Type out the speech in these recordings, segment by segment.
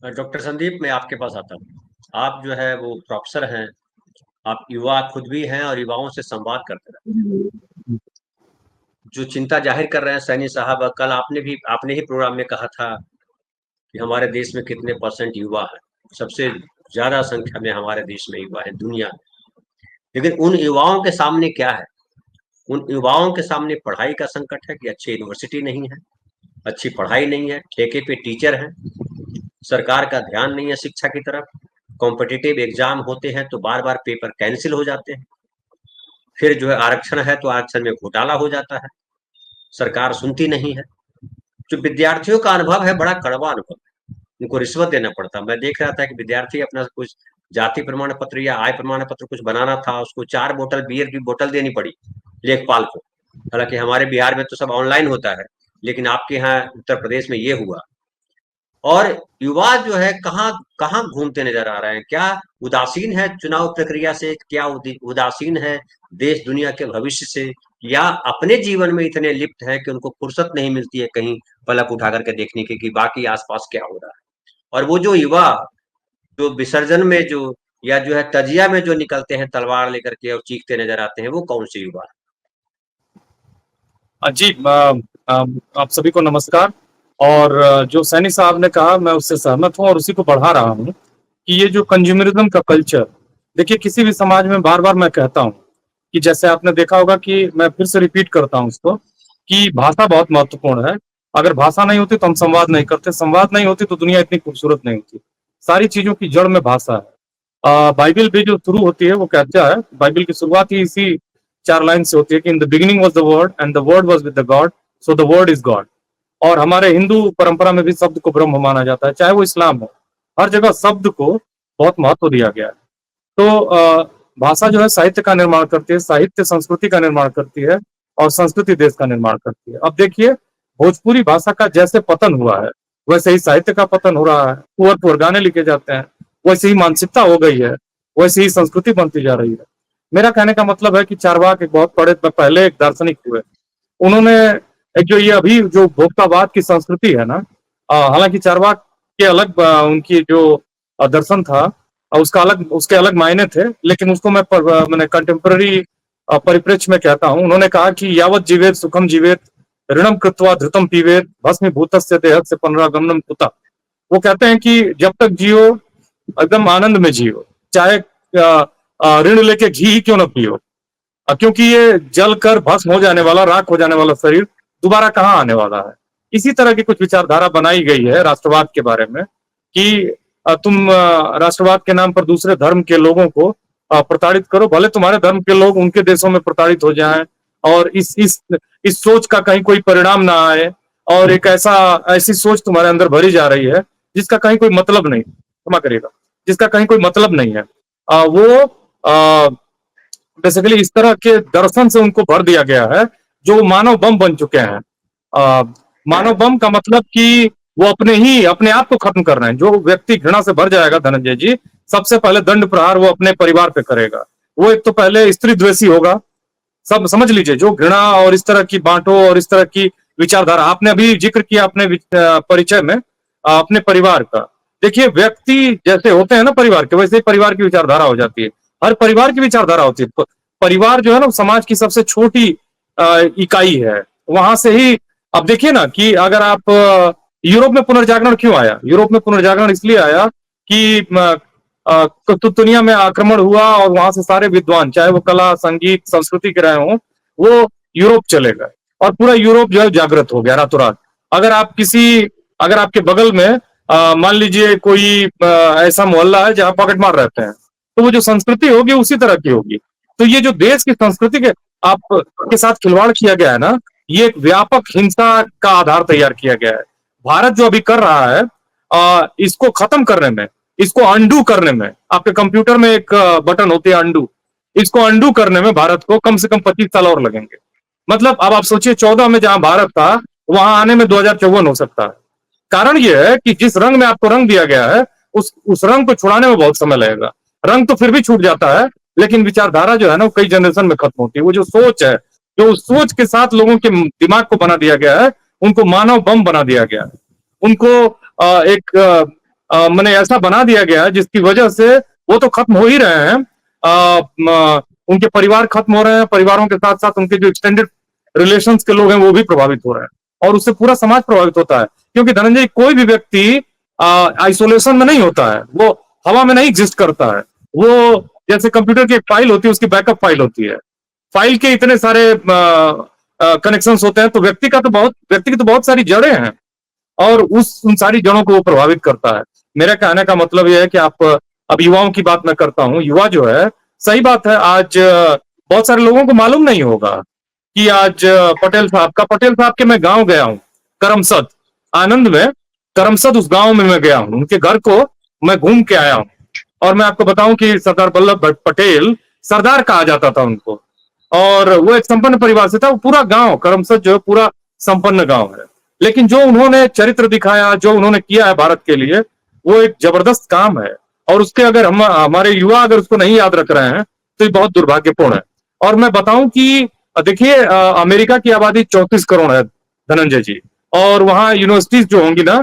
Doctor Sandeep, मैं आपके पास आता हूँ। आप जो है वो प्रोफेसर हैं। आप युवा खुद भी हैं और युवाओं से संवाद करते रहते हैं। जो चिंता जाहिर कर रहे हैं सैनी साहब, कल आपने ही प्रोग्राम में कहा था कि हमारे देश में कितने परसेंट युवा हैं। सबसे ज्यादा संख्या में हमारे देश में युवा है दुनिया में। लेकिन उन युवाओं के सामने क्या है? उन युवाओं के सामने पढ़ाई का संकट है कि अच्छी यूनिवर्सिटी नहीं है, अच्छी पढ़ाई नहीं है, ठेके पे टीचर हैं, सरकार का ध्यान नहीं है शिक्षा की तरफ। कॉम्पिटिटिव एग्जाम होते हैं तो बार बार पेपर कैंसिल हो जाते हैं। फिर जो है आरक्षण है तो आरक्षण में घोटाला हो जाता है। सरकार सुनती नहीं है। जो विद्यार्थियों का अनुभव है बड़ा कड़वा अनुभव है। उनको रिश्वत देना पड़ता। मैं देख रहा था कि विद्यार्थी अपना कुछ जाति प्रमाण पत्र या आय प्रमाण पत्र कुछ बनाना था, उसको 4 बोतल बियर की बोतल देनी पड़ी लेखपाल को। हालांकि हमारे बिहार में तो सब ऑनलाइन होता है, लेकिन आपके यहाँ उत्तर प्रदेश में ये हुआ। और युवा जो है कहाँ कहाँ घूमते नजर आ रहे हैं? क्या उदासीन है चुनाव प्रक्रिया से? क्या उदासीन है देश दुनिया के भविष्य से? या अपने जीवन में इतने लिप्त है कि उनको फुर्सत नहीं मिलती है कहीं पलक उठा करके देखने की कि बाकी आसपास क्या हो रहा है? और वो जो युवा जो विसर्जन में जो या जो है तजिया में जो निकलते हैं तलवार लेकर के और चीखते नजर आते हैं, वो कौन से युवा? जी आप सभी को नमस्कार। और जो सैनी साहब ने कहा मैं उससे सहमत हूँ और उसी को बढ़ा रहा हूँ कि ये जो कंज्यूमरिज्म का कल्चर, देखिए किसी भी समाज में बार बार मैं कहता हूँ कि जैसे आपने देखा होगा कि मैं फिर से रिपीट करता हूँ उसको कि भाषा बहुत महत्वपूर्ण है। अगर भाषा नहीं होती तो हम संवाद नहीं करते, संवाद नहीं होती तो दुनिया इतनी खूबसूरत नहीं होती। सारी चीजों की जड़ में भाषा है। बाइबल भी जो शुरू होती है वो कहता है, बाइबल की शुरुआत ही इसी 4 लाइन से होती है कि in the beginning was the word and the word was with the God, so the word is God. और हमारे हिंदू परंपरा में भी शब्द को ब्रह्म माना जाता है, चाहे वो इस्लाम हो। हर जगह शब्द को बहुत महत्व दिया गया है। तो भाषा जो है साहित्य का निर्माण करती है, साहित्य संस्कृति का निर्माण करती है और संस्कृति देश का निर्माण करती है। अब देखिए, भोजपुरी भाषा का जैसे पतन हुआ है वैसे ही साहित्य का पतन हो रहा है। कुंवर कुंवर गाने लिखे जाते हैं, वैसे ही मानसिकता हो गई है, वैसे ही संस्कृति बनती जा रही है। मेरा कहने का मतलब है कि चारवाक एक बहुत बड़े पहले एक दार्शनिक हुए। उन्होंने एक जो ये अभी जो भोक्तावाद की संस्कृति है ना, हालांकि चारवाक के अलग उनकी जो दर्शन था, उसके अलग मायने थे, लेकिन उसको मैंने कंटेम्पररी परिप्रेक्ष्य में कहता हूँ। उन्होंने कहा कि यावत जीवेत सुखम जीवेत ऋणम कृत्वा धृतम पीवेत भस्मीभूतस्य देहस्य पुनरागमनम कुतः। वो कहते हैं कि जब तक जियो एकदम आनंद में जियो, चाहे ऋण लेके घी ही क्यों ना पियो, क्योंकि ये जल कर भस्म हो जाने वाला, राख हो जाने वाला शरीर दोबारा कहाँ आने वाला है। इसी तरह की कुछ विचारधारा बनाई गई है राष्ट्रवाद के बारे में कि तुम राष्ट्रवाद के नाम पर दूसरे धर्म के लोगों को प्रताड़ित करो, भले तुम्हारे धर्म के लोग उनके देशों में प्रताड़ित हो जाएं और इस सोच का कहीं कोई परिणाम ना आए। और एक ऐसी सोच तुम्हारे अंदर भरी जा रही है जिसका कहीं कोई मतलब नहीं, क्षमा करिएगा, जिसका कहीं कोई मतलब नहीं है। वो बेसिकली इस तरह के दर्शन से उनको भर दिया गया है जो मानव बम बन चुके हैं। मानव बम का मतलब कि वो अपने आप को खत्म कर रहे हैं। जो व्यक्ति घृणा से भर जाएगा धनंजय जी, सबसे पहले दंड प्रहार वो अपने परिवार पे करेगा। वो एक तो पहले स्त्री द्वेषी होगा। सब समझ लीजिए, जो घृणा और इस तरह की बांटो और इस तरह की विचारधारा, आपने अभी जिक्र किया अपने परिचय में अपने परिवार का। देखिए, व्यक्ति जैसे होते हैं ना परिवार के, वैसे ही परिवार की विचारधारा हो जाती है। हर परिवार की विचारधारा होती है। परिवार जो है ना समाज की सबसे छोटी इकाई है। वहां से ही अब देखिए ना कि अगर आप यूरोप में पुनर्जागरण क्यों आया? यूरोप में पुनर्जागरण इसलिए आया कि तो दुनिया में आक्रमण हुआ और वहां से सारे विद्वान, चाहे वो कला संगीत संस्कृति के रहे हों, वो यूरोप चले गए और पूरा यूरोप जो है जागृत हो गया रातों रात। अगर आपके बगल में मान लीजिए कोई ऐसा मोहल्ला है जहां पॉकेटमार रहते हैं, तो वो जो संस्कृति होगी उसी तरह की होगी। तो ये जो देश की संस्कृति के आप के साथ खिलवाड़ किया गया है ना, ये एक व्यापक हिंसा का आधार तैयार किया गया है। भारत जो अभी कर रहा है, इसको खत्म करने में, इसको अंडू करने में, आपके कंप्यूटर में एक बटन होती है अंडू, इसको अंडू करने में भारत को कम से कम 25 साल और लगेंगे। मतलब अब आप सोचिए, 14 में जहां भारत था वहां आने में 2054 हो सकता है। कारण यह है कि जिस रंग में आपको रंग दिया गया है, उस रंग को छुड़ाने में बहुत समय लगेगा। रंग तो फिर भी छूट जाता है, लेकिन विचारधारा जो है ना वो कई जनरेशन में खत्म होती है। वो जो सोच है, जो उस सोच के साथ लोगों के दिमाग को बना दिया गया है, उनको मानव बम बना दिया गया है। उनको एक मैंने ऐसा बना दिया गया जिसकी वजह से वो तो खत्म हो ही रहे हैं, उनके परिवार खत्म हो रहे हैं, परिवारों के साथ साथ उनके जो एक्सटेंडेड रिलेशंस के लोग हैं वो भी प्रभावित हो रहे हैं, और उससे पूरा समाज प्रभावित होता है। क्योंकि धनंजय, कोई भी व्यक्ति आइसोलेशन में नहीं होता है, वो हवा में नहीं एग्जिस्ट करता है। वो जैसे कंप्यूटर की एक फाइल होती है, उसकी बैकअप फाइल होती है, फाइल के इतने सारे कनेक्शंस होते हैं, तो व्यक्ति की तो बहुत सारी जड़ें हैं, और उन सारी जड़ों को वो प्रभावित करता है। मेरा कहने का मतलब यह है कि अब युवाओं की बात मैं करता हूँ। युवा जो है, सही बात है, आज बहुत सारे लोगों को मालूम नहीं होगा कि आज पटेल साहब के मैं गांव गया हूँ, करमसद, आनंद में करमसद, उस गांव में मैं गया हूँ, उनके घर को मैं घूम के आया हूँ। और मैं आपको बताऊं कि सरदार वल्लभ भाई पटेल, सरदार कहा जाता था उनको, और वो एक संपन्न परिवार से था। वो पूरा गांव करमसद जो है पूरा संपन्न गांव है, लेकिन जो उन्होंने चरित्र दिखाया, जो उन्होंने किया है भारत के लिए, वो एक जबरदस्त काम है। और उसके अगर हमारे युवा अगर उसको नहीं याद रख रहे हैं तो ये बहुत दुर्भाग्यपूर्ण है। और मैं बताऊं कि देखिए, अमेरिका की आबादी 34 करोड़ है धनंजय जी, और वहाँ यूनिवर्सिटीज जो होंगी ना,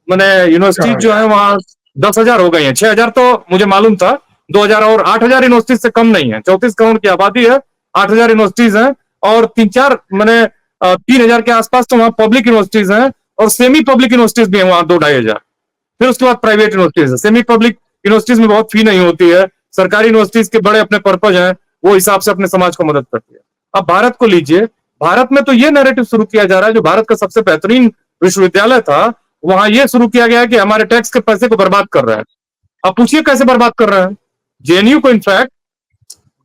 मैंने यूनिवर्सिटीज जो है वहाँ 10,000 हो गई हैं। 6,000 तो मुझे मालूम था, 2,000 और 8,000 यूनिवर्सिटीज से कम नहीं है। 34 करोड़ की आबादी है, 8,000 यूनिवर्सिटीज हैं, और 3,000 के आसपास तो वहाँ पब्लिक यूनिवर्सिटीज हैं, और सेमी पब्लिक यूनिवर्सिटीज भी है वहाँ 2-2,500। फिर उसके बाद प्राइवेट यूनिवर्सिटीज है। सेमी पब्लिक यूनिवर्सिटीज में बहुत फी नहीं होती है, सरकारी यूनिवर्सिटीज के बड़े अपने पर्पज हैं, वो हिसाब से अपने समाज को मदद करती है। अब भारत को लीजिए, भारत में तो ये नैरेटिव शुरू किया जा रहा है, जो भारत का सबसे बेहतरीन विश्वविद्यालय था, वहां ये शुरू किया गया है कि हमारे टैक्स के पैसे को बर्बाद कर रहा है। अब पूछिए कैसे बर्बाद कर रहा है। जेएनयू को, इनफैक्ट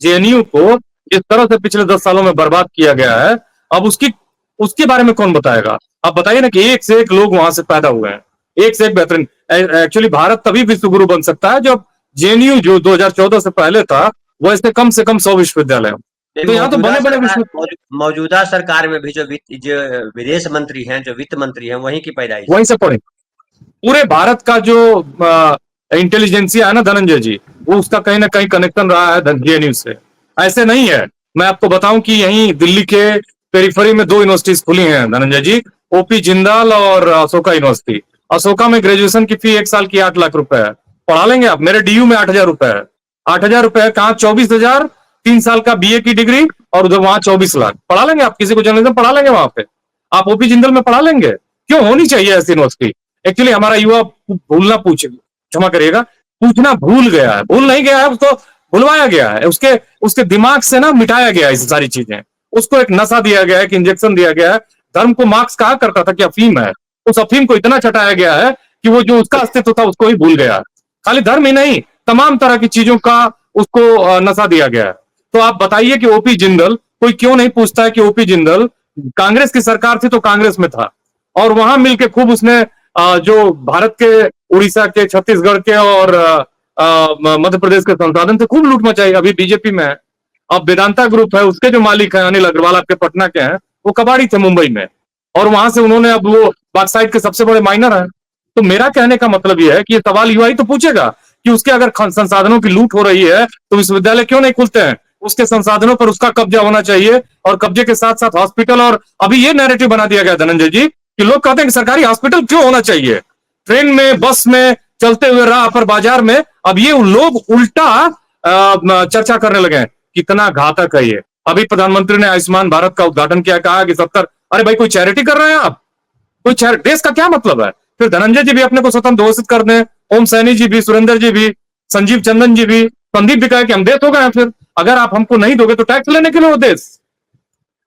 जेएनयू को जिस तरह से पिछले 10 सालों में बर्बाद किया गया है, अब उसके बारे में कौन बताएगा। आप बताइए ना कि एक से एक लोग वहां से पैदा हुए हैं, एक से एक बेहतरीन। एक्चुअली भारत तभी विश्व गुरु बन सकता है जब जेएनयू जो 2014 से पहले था, वैसे कम से कम 100 विश्वविद्यालय हो। तो यहाँ तो बड़े बड़े मौजूदा सरकार में भी जो विदेश मंत्री हैं, जो वित्त मंत्री हैं, वहीं की पैदाइश, वहीं से पढ़े। पूरे भारत का जो इंटेलिजेंसिया है ना धनंजय जी, वो उसका कहीं ना कहीं कनेक्शन रहा है जेएनयू से। ऐसे नहीं है। मैं आपको बताऊं कि यहीं दिल्ली के पेरिफेरी में 2 यूनिवर्सिटीज खुली हैं धनंजय जी, ओपी जिंदाल और अशोका यूनिवर्सिटी। अशोका में ग्रेजुएशन की फी 1 साल की 8 लाख रुपए है। पढ़ा लेंगे आप? मेरे डीयू में 8,000 रुपए है। 8,000 रुपए है, कहाँ 24,000 3 साल का बीए की डिग्री, और उधर वहां 24 लाख। पढ़ा लेंगे आप? किसी को जर्नलिज्म पढ़ा लेंगे वहां पे? आप ओपी जिंदल में पढ़ा लेंगे? क्यों होनी चाहिए ऐसी यूनिवर्सिटी? एक्चुअली हमारा युवा भूलना, क्षमा करिएगा, पूछना भूल गया है। भूल नहीं गया है, उसको भुलवाया गया है, उसके दिमाग से ना मिटाया गया है ये सारी चीजें। उसको एक नशा दिया गया है, एक इंजेक्शन दिया गया है। धर्म को मार्क्स कहा करता था कि अफीम है, उस अफीम को इतना चटाया गया है कि वो जो उसका अस्तित्व था उसको ही भूल गया। खाली धर्म ही नहीं, तमाम तरह की चीजों का उसको नशा दिया गया है। तो आप बताइए कि ओपी जिंदल, कोई क्यों नहीं पूछता है कि ओपी जिंदल, कांग्रेस की सरकार थी तो कांग्रेस में था, और वहां मिलके खूब उसने जो भारत के, उड़ीसा के, छत्तीसगढ़ के और मध्य प्रदेश के संसाधन से खूब लूट मचाई। अभी बीजेपी में है। अब वेदांता ग्रुप है, उसके जो मालिक हैं अनिल अग्रवाल, आपके पटना के हैं, वो कबाड़ी थे मुंबई में, और वहां से उन्होंने, अब वो बॉक्साइट के सबसे बड़े माइनर हैं। तो मेरा कहने का मतलब यह है कि ये सवाल युवा ही तो पूछेगा कि उसके अगर संसाधनों की लूट हो रही है तो विश्वविद्यालय क्यों नहीं खुलते हैं? उसके संसाधनों पर उसका कब्जा होना चाहिए, और कब्जे के साथ साथ हॉस्पिटल। और अभी ये नैरेटिव बना दिया गया धनंजय जी कि लोग कहते हैं कि सरकारी हॉस्पिटल क्यों होना चाहिए, ट्रेन में, बस में, चलते हुए राह पर, बाजार में। अब ये लोग उल्टा चर्चा करने लगे हैं, कितना घातक है ये। अभी प्रधानमंत्री ने आयुष्मान भारत का उद्घाटन किया, कहा कि 70, अरे भाई कोई चैरिटी कर रहे हैं आप? कोई देश का क्या मतलब है? फिर धनंजय जी भी अपने को स्वतंत्र घोषित कर दें, ओम सैनी जी भी, सुरेंद्र जी भी, संजीव चंदन जी भी, संदीप भी कहे कि हम देश हो गए। फिर अगर आप हमको नहीं दोगे तो टैक्स लेने के लिए वो देश।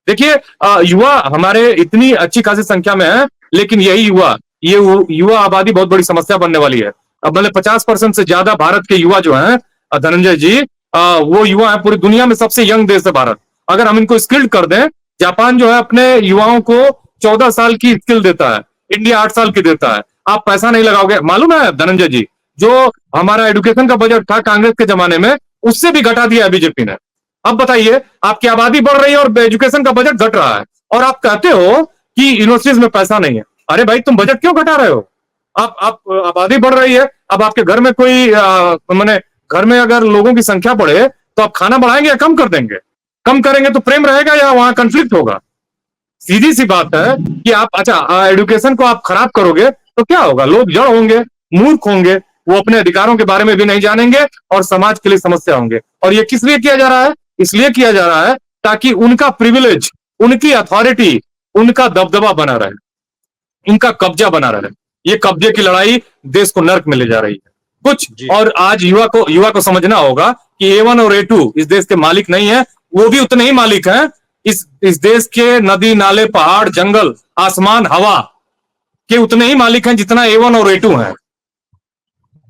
देखिए, युवा हमारे इतनी अच्छी खासी संख्या में है, लेकिन यही युवा आबादी बहुत बड़ी समस्या बनने वाली है। अब मतलब 50% से ज्यादा भारत के युवा जो हैं धनंजय जी, वो युवा है, पूरी दुनिया में सबसे यंग देश है भारत। अगर हम इनको स्किल्ड कर दें, जापान जो है अपने युवाओं को 14 साल की स्किल देता है, इंडिया 8 साल की देता है। आप पैसा नहीं लगाओगे, मालूम है धनंजय जी, जो हमारा एजुकेशन का बजट था कांग्रेस के जमाने में, उससे भी घटा दिया बीजेपी ने। अब बताइए, आपकी आबादी बढ़ रही है और एजुकेशन का बजट घट रहा है, और आप कहते हो कि यूनिवर्सिटीज में पैसा नहीं है। अरे भाई, तुम बजट क्यों घटा रहे हो? आप आबादी बढ़ रही है, अब आपके घर में कोई मैंने घर में अगर लोगों की संख्या बढ़े तो आप खाना बढ़ाएंगे या कम कर देंगे? कम करेंगे तो प्रेम रहेगा या वहां कंफ्लिक्ट होगा? सीधी सी बात है कि आप, अच्छा, एजुकेशन को आप खराब करोगे तो क्या होगा? लोग जड़ होंगे, मूर्ख होंगे, वो अपने अधिकारों के बारे में भी नहीं जानेंगे और समाज के लिए समस्या होंगे। और ये किस लिए किया जा रहा है? इसलिए किया जा रहा है ताकि उनका प्रिविलेज, उनकी अथॉरिटी, उनका दबदबा बना रहे, उनका कब्जा बना रहे। ये कब्जे की लड़ाई देश को नर्क में ले जा रही है कुछ। जी और आज युवा को समझना होगा कि A1 और A2 इस देश के मालिक नहीं है, वो भी उतने ही मालिक हैं इस देश के नदी नाले पहाड़ जंगल आसमान हवा के उतने ही मालिक हैं जितना A1 और A2 हैं।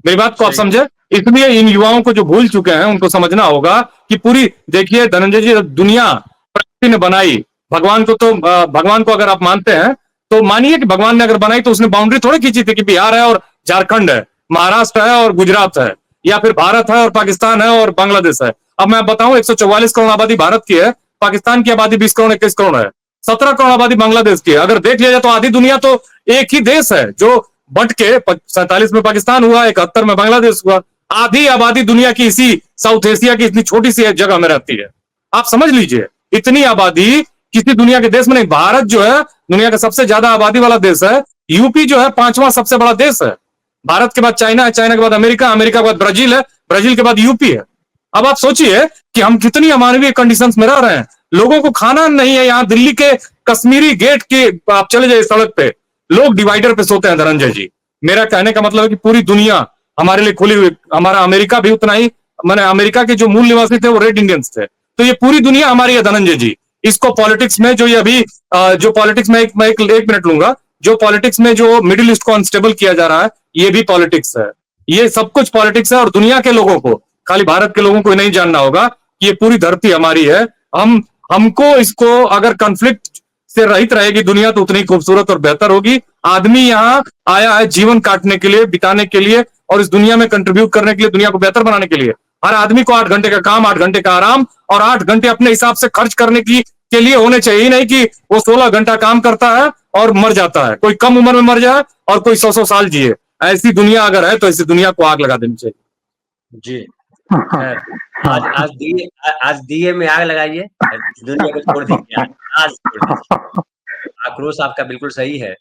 मेरी बात को आप सही। समझे? इसलिए इन युवाओं को जो भूल चुके हैं उनको समझना होगा कि पूरी, देखिए धनंजय जी, दुनिया प्रकृति ने बनाई, भगवान को तो भगवान को अगर आप मानते हैं तो मानिए कि भगवान ने अगर बनाई तो उसने बाउंड्री थोड़ी खींची थी कि बिहार है और झारखंड है, महाराष्ट्र है और गुजरात है, या फिर भारत है और पाकिस्तान है और बांग्लादेश है। अब मैं बताऊं 144 करोड़ आबादी भारत की है, पाकिस्तान की आबादी 20 करोड़ 21 करोड़ है, 17 करोड़ आबादी बांग्लादेश की है। अगर देख लिया जाए तो आधी दुनिया तो एक ही देश है जो बट के 47 में पाकिस्तान हुआ, 71 में बांग्लादेश हुआ। आधी आबादी दुनिया की इसी साउथ एशिया की इतनी छोटी सी जगह में रहती है। आप समझ लीजिए, इतनी आबादी किसी दुनिया के देश में नहीं। भारत जो है दुनिया का सबसे ज्यादा आबादी वाला देश है। यूपी जो है 5वां सबसे बड़ा देश है। भारत के बाद चाइना है, चाइना के बाद अमेरिका, अमेरिका के बाद ब्राजील है, ब्राजील के बाद यूपी है। अब आप सोचिए कि हम कितनी अमानवीय कंडीशंस में रह रहे हैं। लोगों को खाना नहीं है। यहाँ दिल्ली के कश्मीरी गेट के आप चले जाइए सड़क पे, लोग डिवाइडर पे सोते हैं धनंजय जी। मेरा कहने का मतलब है कि पूरी दुनिया हमारे लिए खुली हुई। हमारा अमेरिका भी उतना ही, मैंने अमेरिका के जो मूल निवासी थे वो रेड इंडियंस थे। तो ये पूरी दुनिया हमारी है धनंजय जी। इसको पॉलिटिक्स में जो ये अभी जो पॉलिटिक्स में एक मिनट लूंगा, जो पॉलिटिक्स में जो मिडिल ईस्ट को अनस्टेबल किया जा रहा है, ये भी पॉलिटिक्स है। ये सब कुछ पॉलिटिक्स है। और दुनिया के लोगों को, खाली भारत के लोगों को नहीं जानना होगा कि ये पूरी धरती हमारी है। हमको इसको, अगर कॉन्फ्लिक्ट से रहित रहेगी दुनिया तो उतनी खूबसूरत और बेहतर होगी। आदमी यहाँ आया है जीवन काटने के लिए, बिताने के लिए, और इस दुनिया में कंट्रीब्यूट करने के लिए, दुनिया को बेहतर बनाने के लिए। हर आदमी को 8 घंटे का काम, 8 घंटे का आराम और 8 घंटे अपने हिसाब से खर्च करने के लिए होने चाहिए। नहीं कि वो 16 घंटा काम करता है और मर जाता है, कोई कम उम्र में मर जाए और कोई 100 साल जिए। ऐसी दुनिया अगर है तो ऐसी दुनिया को आग लगा देनी चाहिए। जी। खैर, आज दिए में आग लगाइए, दुनिया को छोड़ दीजिए। आज छोड़ दीजिए। आक्रोश आपका बिल्कुल सही है।